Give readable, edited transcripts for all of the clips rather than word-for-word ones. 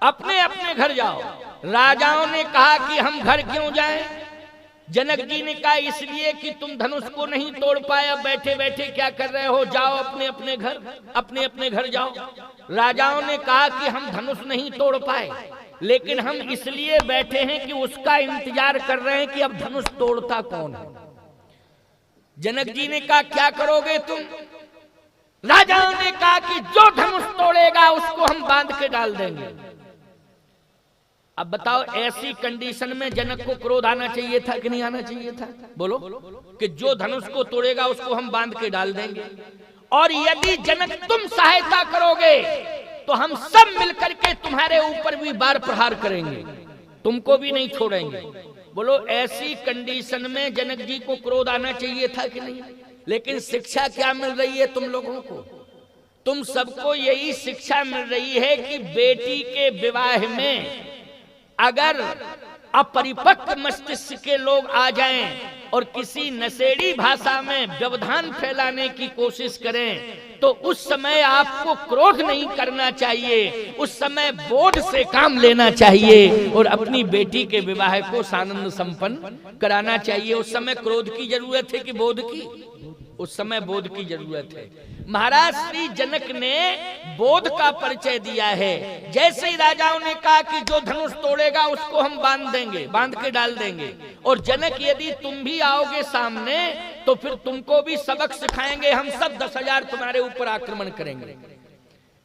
अपने अपने घर जाओ। राजाओं ने कहा कि हम घर क्यों जाएं? जनक जी ने कहा इसलिए कि तुम धनुष को नहीं तोड़ पाए, अब बैठे बैठे क्या कर रहे हो, जाओ अपने अपने घर जाओ। राजाओं ने कहा कि हम धनुष नहीं तोड़ पाए, लेकिन हम इसलिए बैठे हैं कि उसका इंतजार कर रहे हैं कि अब धनुष तोड़ता कौन है। जनक जी ने कहा क्या करोगे तुम? राजाओं ने कहा कि जो धनुष तोड़ेगा उसको हम बांध के डाल देंगे। अब बताओ, ऐसी कंडीशन में जनक को क्रोध आना चाहिए था कि नहीं आना चाहिए था? बोलो कि जो धनुष को तोड़ेगा उसको हम बांध के डाल देंगे, और यदि जनक तुम सहायता करोगे तो हम सब मिलकर के तुम्हारे ऊपर भी बार प्रहार करेंगे, तुमको भी नहीं छोड़ेंगे। बोलो, ऐसी कंडीशन में जनक जी को क्रोध आना चाहिए था कि नहीं? लेकिन शिक्षा क्या मिल रही है तुम लोगों को? तुम सबको यही शिक्षा मिल रही है कि बेटी के विवाह में अगर अपरिपक्व मस्तिष्क के लोग आ जाएं और किसी नशेड़ी भाषा में व्यवधान फैलाने की कोशिश करें तो उस समय आपको क्रोध नहीं करना चाहिए, उस समय बोध से काम लेना चाहिए और अपनी बेटी के विवाह को सानंद संपन्न कराना चाहिए। उस समय क्रोध की जरूरत है कि बोध की? उस समय बोध की जरूरत है। महाराज श्री जनक ने बोध का परिचय दिया है। जैसे ही राजाओं ने कहा कि जो धनुष तोड़ेगा उसको हम बांध देंगे, बांध के डाल देंगे, और जनक यदि तुम भी आओगे सामने तो फिर तुमको भी सबक सिखाएंगे, हम सब 10,000 तुम्हारे ऊपर आक्रमण करेंगे।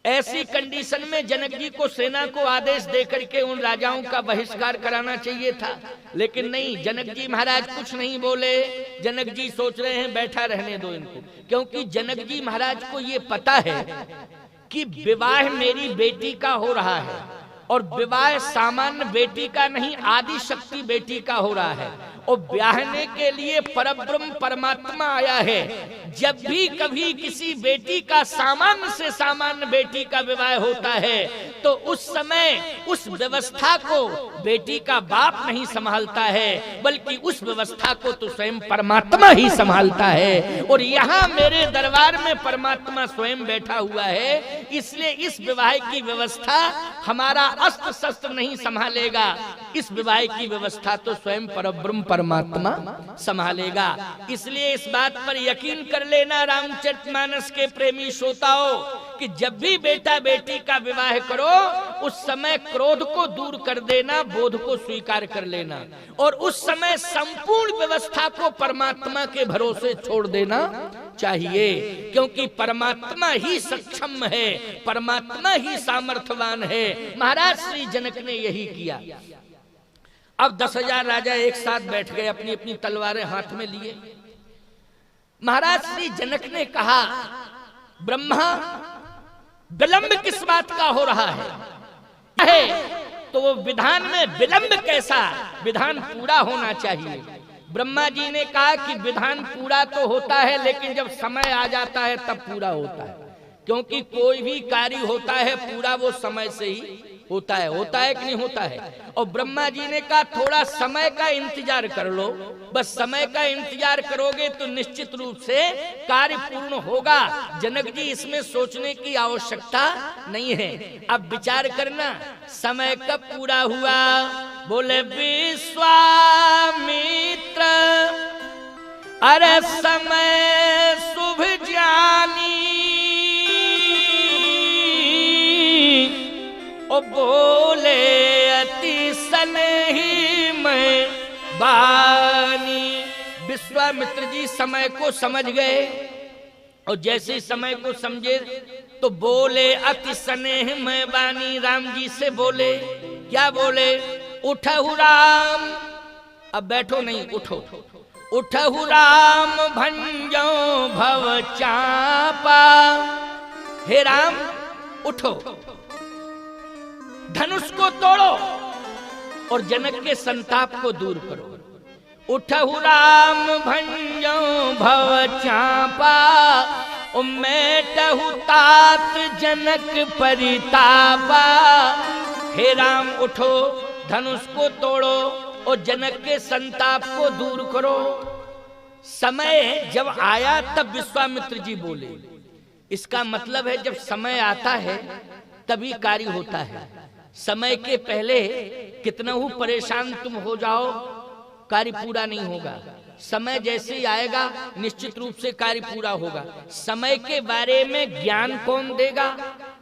ऐसी कंडीशन में जनक जी को सेना को आदेश देकर के उन राजाओं का बहिष्कार कराना चाहिए था, लेकिन नहीं, जनक जी महाराज कुछ नहीं बोले। जनक जी सोच रहे हैं बैठा रहने दो इनको, क्योंकि जनक जी महाराज को ये पता है कि विवाह मेरी बेटी का हो रहा है, और विवाह सामान्य बेटी का नहीं, आदि शक्ति बेटी का हो रहा है, और ब्याहने के लिए परब्रह्म परमात्मा आया है। जब भी कभी किसी बेटी का सामान्य से सामान्य बेटी का विवाह होता है तो उस समय उस व्यवस्था को बेटी का बाप नहीं संभालता है, बल्कि उस व्यवस्था को तो स्वयं परमात्मा ही संभालता है। और यहाँ मेरे दरबार में परमात्मा स्वयं बैठा हुआ है, इसलिए इस विवाह की व्यवस्था हमारा अस्त्र शस्त्र नहीं संभालेगा, इस विवाह की व्यवस्था तो स्वयं परब्रह्म परमात्मा संभालेगा। इसलिए इस बात पर यकीन कर लेना रामचरितमानस के प्रेमी श्रोताओं कि जब भी बेटा बेटी का विवाह करो उस समय क्रोध को दूर कर देना, बोध को स्वीकार कर लेना, और उस समय संपूर्ण व्यवस्था को परमात्मा के भरोसे छोड़ देना चाहिए, क्योंकि परमात्मा ही सक्षम है, परमात्मा ही सामर्थ्यवान है। महाराज श्री जनक ने यही किया। अब 10,000 राजा एक साथ बैठ गए, अपनी अपनी तलवारें हाथ में लिए। महाराज श्री जनक ने कहा, ब्रह्मा विलंब किस बात का हो रहा है? तो वो विधान में विलंब कैसा, विधान पूरा होना चाहिए। ब्रह्मा जी ने कहा कि विधान पूरा तो होता है, लेकिन जब समय आ जाता है तब पूरा होता है, क्योंकि कोई भी कार्य होता है पूरा वो समय से ही होता है कि नहीं होता है। और ब्रह्मा जी ने कहा थोड़ा समय का इंतजार कर लो, बस समय का इंतजार करोगे तो निश्चित रूप से कार्य पूर्ण होगा। जनक जी इसमें सोचने की आवश्यकता नहीं है। अब विचार करना, समय कब पूरा हुआ? बोले विश्वामित्र, अरे समय शुभ जानी, ओ बोले अति सनेही मैं बानी। विश्वामित्र जी समय को समझ गए, और जैसे समय को समझे तो बोले अति स्नेह में बानी। राम जी से बोले, क्या बोले? उठहु राम, अब बैठो नहीं, उठो। उठहु राम भंजो भव चापा, हे राम उठो, धनुष को तोड़ो और जनक के संताप को दूर करो। उठहु राम भंजो भव चापा, उमेटहु तात जनक परितापा। हे राम उठो, धनुष को तोड़ो और जनक के संताप को दूर करो। समय जब आया तब विश्वामित्र जी बोले। इसका मतलब है जब समय आता है तभी कार्य होता है। समय के पहले कितना ही परेशान तुम हो जाओ, कार्य पूरा नहीं होगा। समय जैसे ही आएगा निश्चित रूप से कार्य पूरा होगा। समय के बारे में ज्ञान कौन देगा?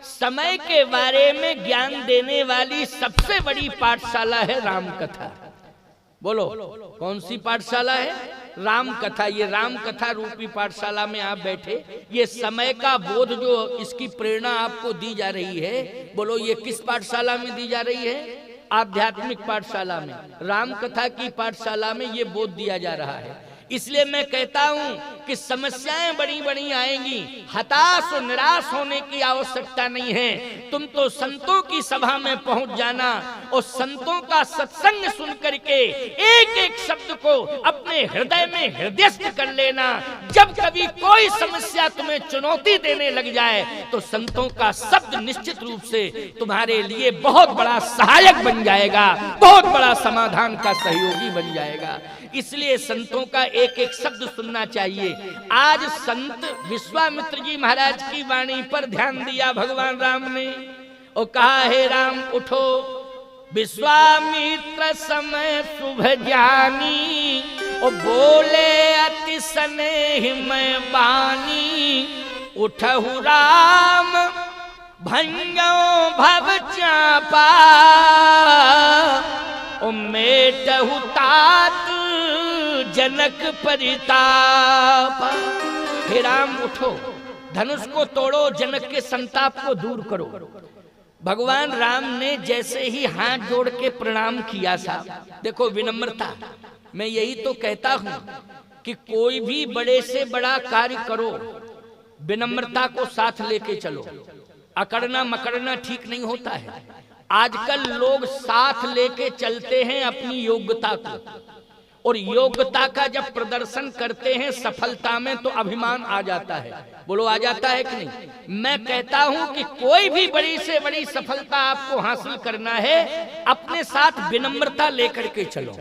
समय के बारे में ज्ञान देने वाली सबसे बड़ी पाठशाला है राम कथा। बोलो कौन सी पाठशाला है? राम कथा। ये राम कथा रूपी पाठशाला में आप बैठे, ये समय का बोध जो इसकी प्रेरणा आपको दी जा रही है, बोलो ये किस पाठशाला में दी जा रही है? आध्यात्मिक पाठशाला में, राम कथा की पाठशाला में ये बोध दिया जा रहा है। इसलिए मैं कहता हूं कि समस्याएं बड़ी बड़ी आएंगी, हताश और निराश होने की आवश्यकता नहीं है। तुम तो संतों की सभा में पहुंच जाना और संतों का सत्संग सुन करके एक एक शब्द को अपने हृदय में हृदयस्थ कर लेना। जब कभी कोई समस्या तुम्हें चुनौती देने लग जाए तो संतों का शब्द निश्चित रूप से तुम्हारे लिए बहुत बड़ा सहायक बन जाएगा, बहुत बड़ा समाधान का सहयोगी बन जाएगा। इसलिए संतों का एक एक शब्द सुनना चाहिए। आज संत विश्वामित्र जी महाराज की वाणी पर ध्यान दिया भगवान राम ने और कहा, हे राम उठो, विश्वामित्र समय शुभ जानी, और बोले अति स्नेह में बानी, उठहु राम भंजो भव चापा, ओ मेटहु तात जनक परिताप। हे राम उठो, धनुष को तोड़ो, जनक के संताप को दूर करो। भगवान राम ने जैसे ही हाथ जोड़ के प्रणाम किया साहब, देखो विनम्रता। मैं यही तो कहता हूं कि कोई भी बड़े से बड़ा कार्य करो, विनम्रता को साथ लेके चलो। अकड़ना मकड़ना ठीक नहीं होता है। आजकल लोग साथ लेके चलते हैं अपनी योग्यता को, और योग्यता का जब प्रदर्शन करते हैं सफलता में तो अभिमान आ जाता है। बोलो आ जाता है कि नहीं? मैं कहता हूं कि कोई भी बड़ी से बड़ी सफलता आपको हासिल करना है, अपने साथ विनम्रता लेकर के चलो।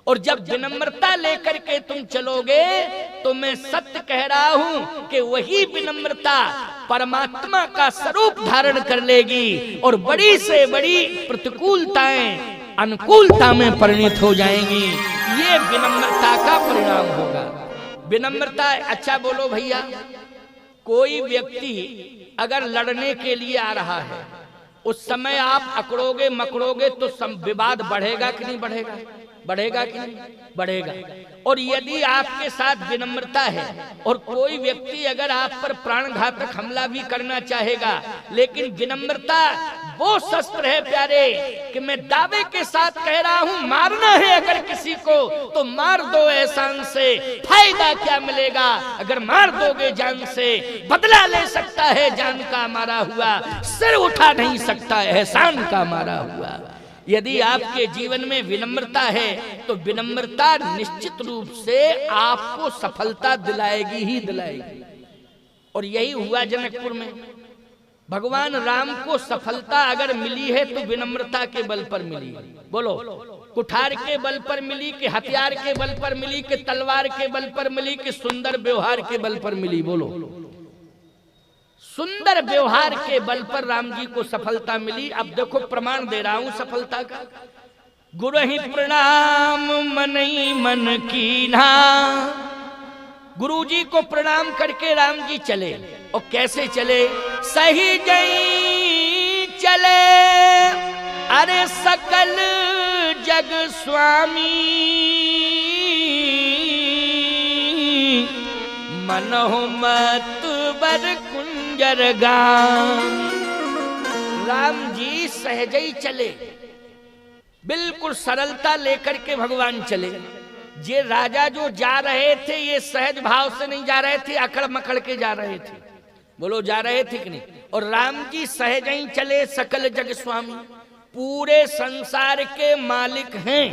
और जब विनम्रता लेकर के तुम चलोगे तो मैं सत्य कह रहा हूं कि वही विनम्रता परमात्मा का स्वरूप धारण कर लेगी और बड़ी से बड़ी प्रतिकूलताएं अनुकूलता में परिणित हो जाएंगी। ये विनम्रता का परिणाम होगा। विनम्रता। अच्छा बोलो भैया, कोई व्यक्ति अगर लड़ने के लिए आ रहा है, उस समय आप अकड़ोगे मकड़ोगे तो विवाद बढ़ेगा कि नहीं बढ़ेगा? बढ़ेगा कि नहीं? बढ़ेगा। और यदि आपके साथ विनम्रता है और कोई व्यक्ति अगर आप पर प्राणघातक हमला भी करना चाहेगा, लेकिन विनम्रता वो शस्त्र है प्यारे कि मैं दावे के साथ कह रहा हूं, मारना है अगर किसी को तो मार दो एहसान से, फायदा क्या मिलेगा? अगर मार दोगे जान से, बदला ले सकता है जान का मारा हुआ, सिर उठा नहीं सकता एहसान का मारा हुआ। यदि आपके जीवन में विनम्रता है तो विनम्रता निश्चित रूप से आपको सफलता दिलाएगी ही दिलाएगी। और यही हुआ जनकपुर में। भगवान राम को सफलता अगर मिली है तो विनम्रता के बल पर मिली। बोलो कुठार के बल पर मिली कि हथियार के बल पर मिली कि तलवार के बल पर मिली कि सुंदर व्यवहार के बल पर मिली? बोलो सुंदर व्यवहार के बल पर राम जी को सफलता मिली। अब देखो प्रमाण दे रहा हूं सफलता का। गुरहि प्रणाम मनई मन कीन्हा, गुरु जी को प्रणाम करके राम जी चले। और कैसे चले? सही जई चले अरे सकल जग स्वामी, मनहु मत बर कुंजर गाम। राम जी सहज ही चले, बिल्कुल सरलता लेकर के भगवान चले। ये राजा जो जा रहे थे ये सहज भाव से नहीं जा रहे थे, अकड़ मकड़ के जा रहे थे। बोलो जा रहे थे कि नहीं? और राम जी सहज ही चले, सकल जग स्वामी, पूरे संसार के मालिक हैं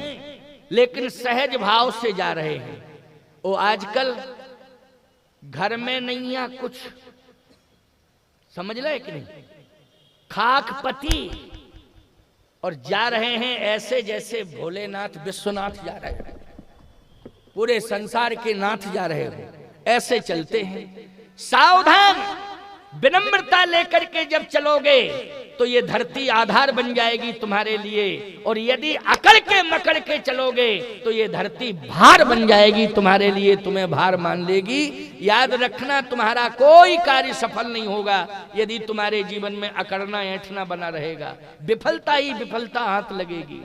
लेकिन सहज भाव से जा रहे हैं। वो आजकल घर में नहीं है कुछ, समझ रहे कि नहीं? खाकपति और जा रहे हैं ऐसे जैसे भोलेनाथ विश्वनाथ जा रहे हैं, पूरे संसार के नाथ जा रहे हैं, ऐसे चलते हैं। सावधान, विनम्रता लेकर के जब चलोगे तो ये धरती आधार बन जाएगी तुम्हारे लिए, और यदि अकड़ के मकड़ के चलोगे तो ये धरती भार बन जाएगी तुम्हारे लिए, तुम्हें भार मान लेगी। याद रखना, तुम्हारा कोई कार्य सफल नहीं होगा यदि तुम्हारे जीवन में अकड़ना ऐंठना बना रहेगा। विफलता ही विफलता हाथ लगेगी।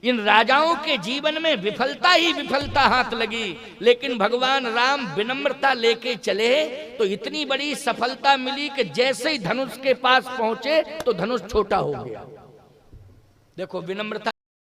इन राजाओं के जीवन में विफलता ही विफलता हाथ लगी, लेकिन भगवान राम विनम्रता लेके चले तो इतनी बड़ी सफलता मिली कि जैसे ही धनुष के पास पहुंचे तो धनुष छोटा हो गया। देखो विनम्रता